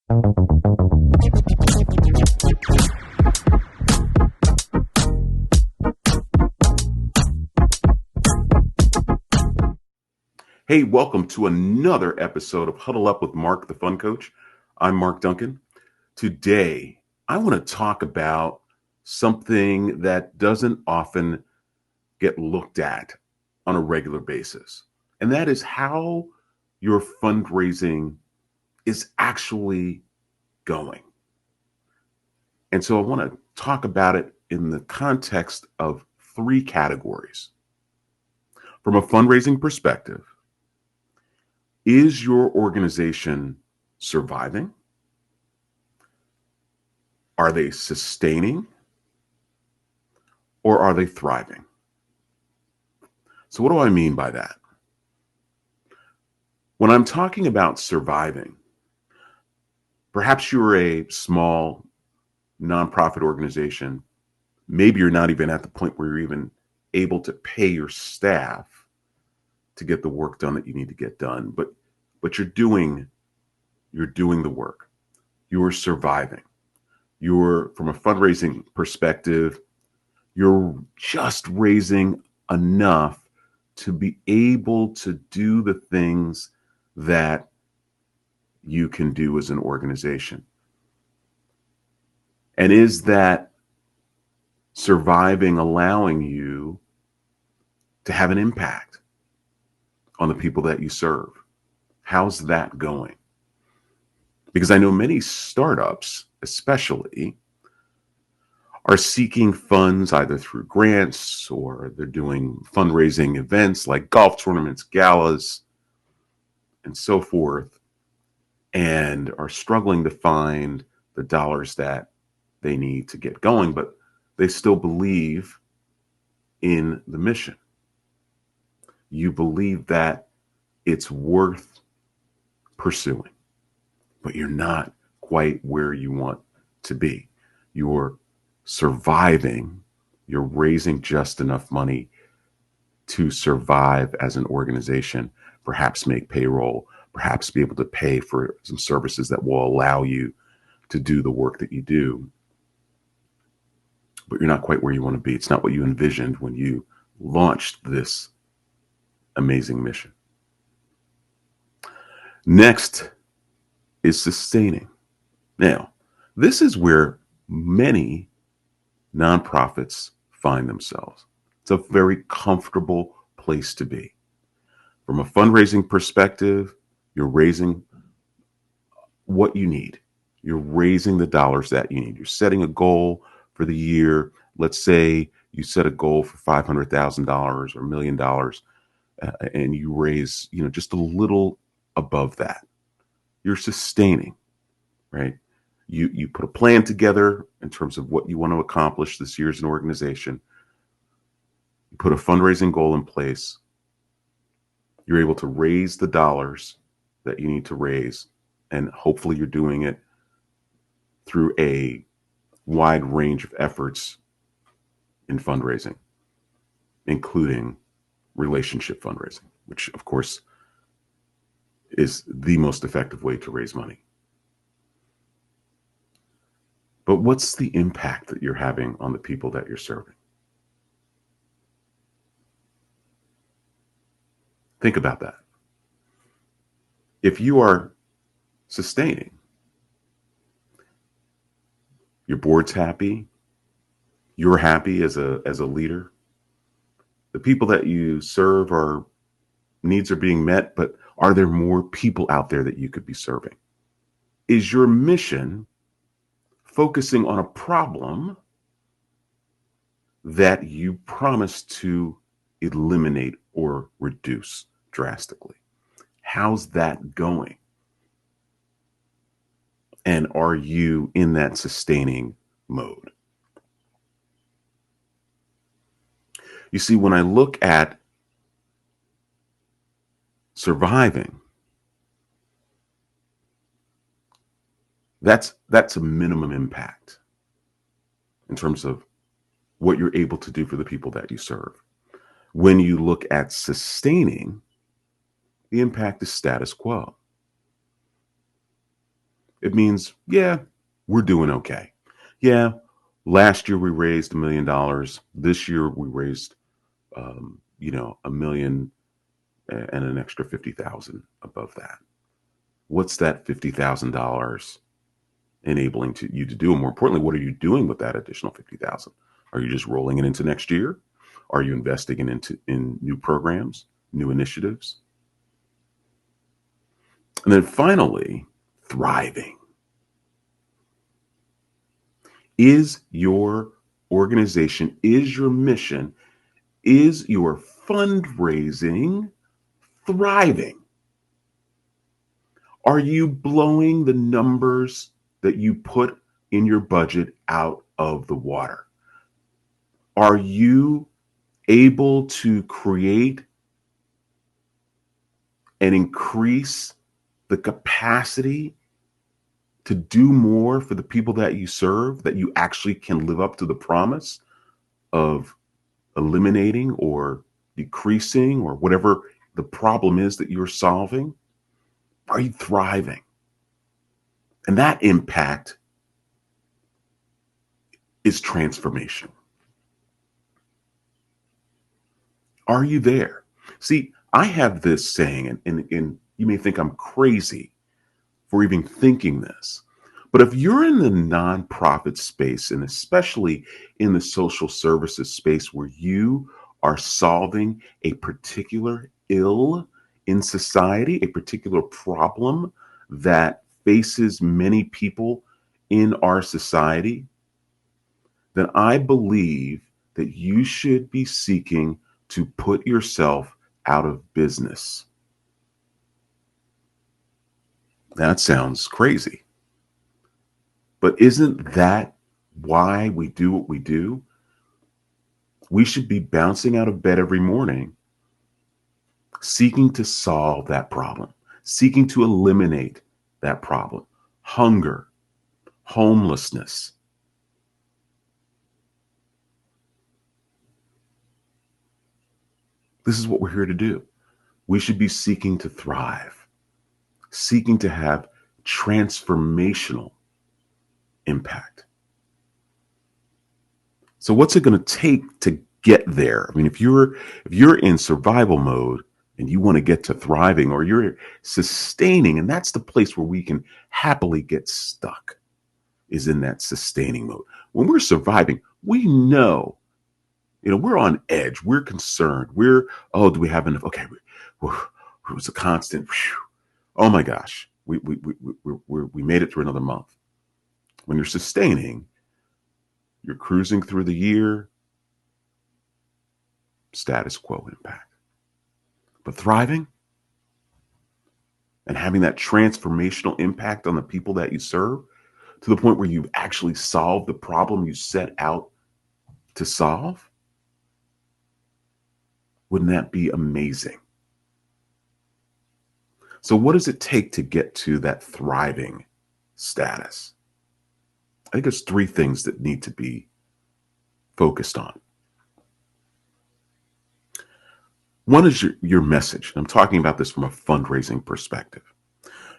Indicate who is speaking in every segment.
Speaker 1: Hey, welcome to another episode of Huddle Up with Mark, the Fun Coach. I'm Mark Duncan. Today, I want to talk about something that doesn't often get looked at on a regular basis, and that is how your fundraising is actually going. And so I want to talk about it in the context of three categories. From a fundraising perspective, is your organization surviving? Are they sustaining? Or are they thriving? So what do I mean by that? When I'm talking about surviving, perhaps you're a small nonprofit organization. Maybe you're not even at the point where you're even able to pay your staff to get the work done that you need to get done. But you're doing the work. You're surviving. You're, from a fundraising perspective, you're just raising enough to be able to do the things that you can do as an organization. And is that surviving allowing you to have an impact on the people that you serve? How's that going? Because I know many startups, especially, are seeking funds either through grants or they're doing fundraising events like golf tournaments, galas, and so forth, and are struggling to find the dollars that they need to get going, but they still believe in the mission. You believe that it's worth pursuing, but you're not quite where you want to be. You're surviving. You're raising just enough money to survive as an organization, perhaps make payroll, perhaps be able to pay for some services that will allow you to do the work that you do. But you're not quite where you want to be. It's not what you envisioned when you launched this amazing mission. Next is sustaining. Now, this is where many nonprofits find themselves. It's a very comfortable place to be. From a fundraising perspective, you're raising what you need. You're raising the dollars that you need. You're setting a goal for the year. Let's say you set a goal for $500,000 or $1 million, and you raise, just a little above that. You're sustaining, right? You put a plan together in terms of what you want to accomplish this year as an organization. You put a fundraising goal in place. You're able to raise the dollars that you need to raise, and hopefully you're doing it through a wide range of efforts in fundraising, including relationship fundraising, which of course is the most effective way to raise money. But what's the impact that you're having on the people that you're serving? Think about that. If you are sustaining, your board's happy, you're happy as a leader, the people that you serve needs are being met, but are there more people out there that you could be serving? Is your mission focusing on a problem that you promise to eliminate or reduce drastically? How's that going? And are you in that sustaining mode? You see, when I look at surviving, that's a minimum impact in terms of what you're able to do for the people that you serve. When you look at sustaining, the impact is status quo. It means, yeah, we're doing okay. Yeah, last year we raised $1 million. This year we raised, a million and an extra 50,000 above that. What's that $50,000 enabling you to do? And more importantly, what are you doing with that additional 50,000? Are you just rolling it into next year? Are you investing in new programs, new initiatives? And then finally, thriving. Is your organization, is your mission, is your fundraising thriving? Are you blowing the numbers that you put in your budget out of the water? Are you able to create and increase the capacity to do more for the people that you serve, that you actually can live up to the promise of eliminating or decreasing or whatever the problem is that you're solving? Are you thriving? And that impact is transformation. Are you there? See, I have this saying, and you may think I'm crazy for even thinking this, but if you're in the nonprofit space, and especially in the social services space where you are solving a particular ill in society, a particular problem that faces many people in our society, then I believe that you should be seeking to put yourself out of business. That sounds crazy, but isn't that why we do what we do? We should be bouncing out of bed every morning, seeking to solve that problem, seeking to eliminate that problem. Hunger, homelessness. This is what we're here to do. We should be seeking to thrive, seeking to have transformational impact. So what's it going to take to get there? I mean, if you're in survival mode and you want to get to thriving, or you're sustaining, and that's the place where we can happily get stuck, is in that sustaining mode. When we're surviving, we know, we're on edge. We're concerned. Oh, do we have enough? Okay, it was a constant. Whew, oh my gosh, we made it through another month. When you're sustaining, you're cruising through the year, status quo impact. But thriving and having that transformational impact on the people that you serve, to the point where you've actually solved the problem you set out to solve, wouldn't that be amazing? So what does it take to get to that thriving status? I think there's three things that need to be focused on. One is your message. I'm talking about this from a fundraising perspective.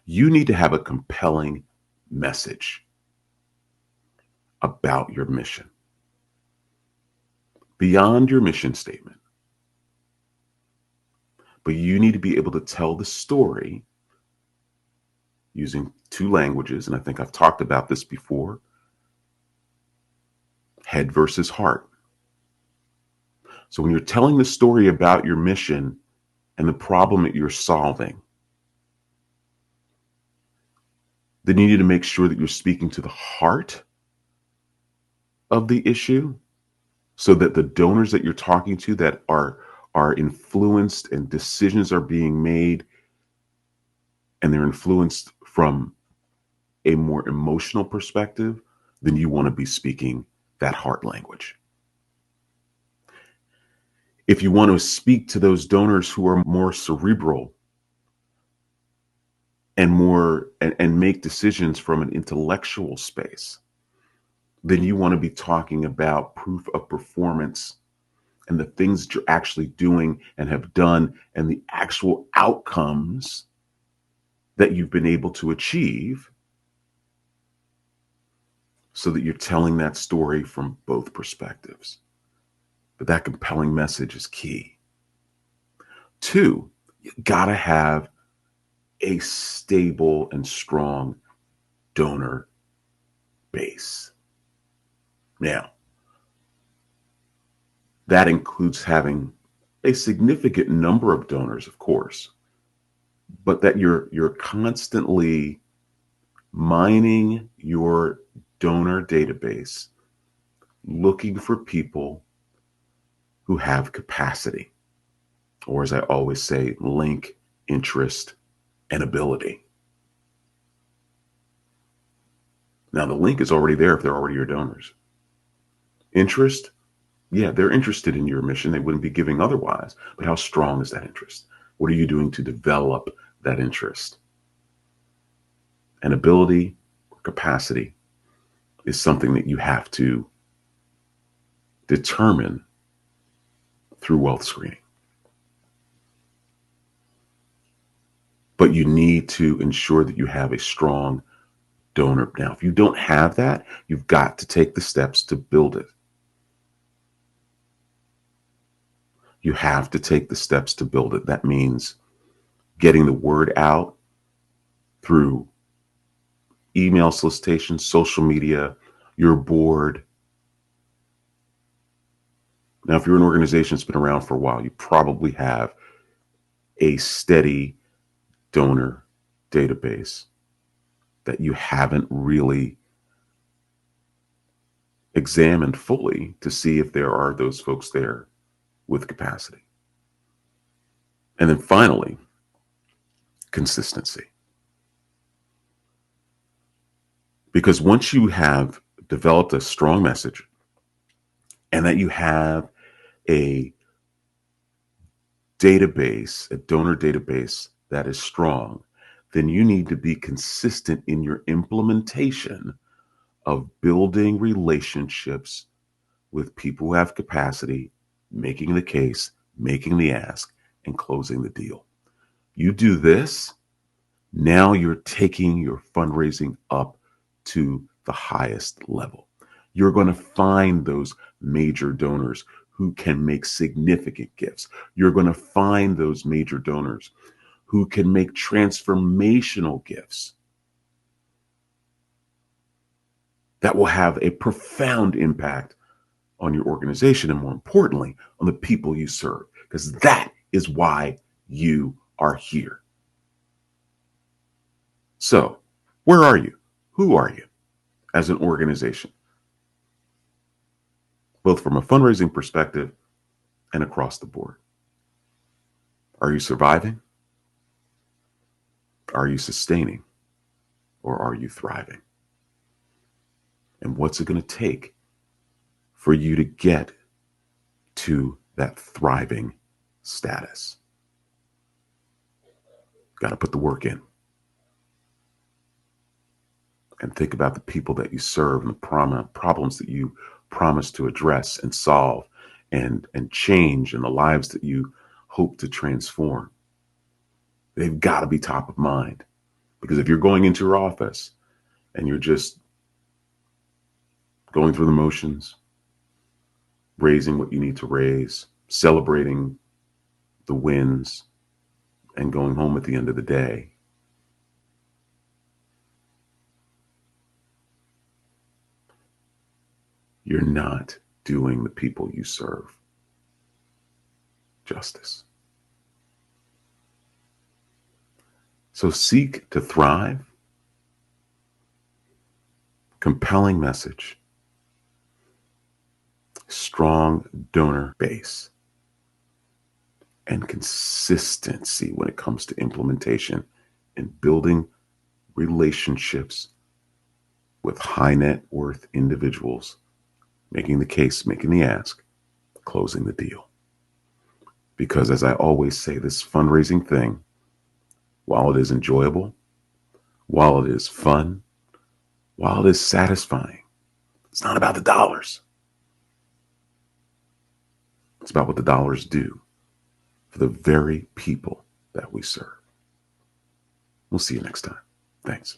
Speaker 1: You need to have a compelling message about your mission, beyond your mission statement. But you need to be able to tell the story using two languages. And I think I've talked about this before: head versus heart. So when you're telling the story about your mission and the problem that you're solving, then you need to make sure that you're speaking to the heart of the issue, so that the donors that you're talking to that are influenced and decisions are being made, and they're influenced from a more emotional perspective, then you want to be speaking that heart language. If you want to speak to those donors who are more cerebral and make decisions from an intellectual space, then you want to be talking about proof of performance and the things that you're actually doing and have done, and the actual outcomes that you've been able to achieve so that you're telling that story from both perspectives. But that compelling message is key. Two, you gotta have a stable and strong donor base. Now, that includes having a significant number of donors, of course, but that you're constantly mining your donor database, looking for people who have capacity, or as I always say, link, interest, and ability. Now, the link is already there if they're already your donors. Interest, yeah, they're interested in your mission. They wouldn't be giving otherwise. But how strong is that interest? What are you doing to develop that interest? And ability or capacity is something that you have to determine through wealth screening. But you need to ensure that you have a strong donor. Now, if you don't have that, you've got to take the steps to build it. You have to take the steps to build it. That means getting the word out through email solicitation, social media, your board. Now, if you're an organization that's been around for a while, you probably have a steady donor database that you haven't really examined fully to see if there are those folks there with capacity. And then finally, consistency. Because once you have developed a strong message and that you have a database, a donor database that is strong, then you need to be consistent in your implementation of building relationships with people who have capacity, making the case, making the ask, and closing the deal. You do this, now you're taking your fundraising up to the highest level. You're going to find those major donors who can make significant gifts. You're going to find those major donors who can make transformational gifts that will have a profound impact on your organization and, more importantly, on the people you serve, because that is why you are here. So, where are you? Who are you as an organization? Both from a fundraising perspective and across the board. Are you surviving? Are you sustaining? Or are you thriving? And what's it going to take for you to get to that thriving status? Got to put the work in. And think about the people that you serve and the problems that you promise to address and solve and change, and the lives that you hope to transform. They've got to be top of mind. Because if you're going into your office and you're just going through the motions, raising what you need to raise, celebrating the wins, and going home at the end of the day, you're not doing the people you serve justice. So seek to thrive, compelling message, strong donor base, and consistency when it comes to implementation and building relationships with high net worth individuals, making the case, making the ask, closing the deal. Because as I always say, this fundraising thing, while it is enjoyable, while it is fun, while it is satisfying, it's not about the dollars. It's about what the dollars do for the very people that we serve. We'll see you next time. Thanks.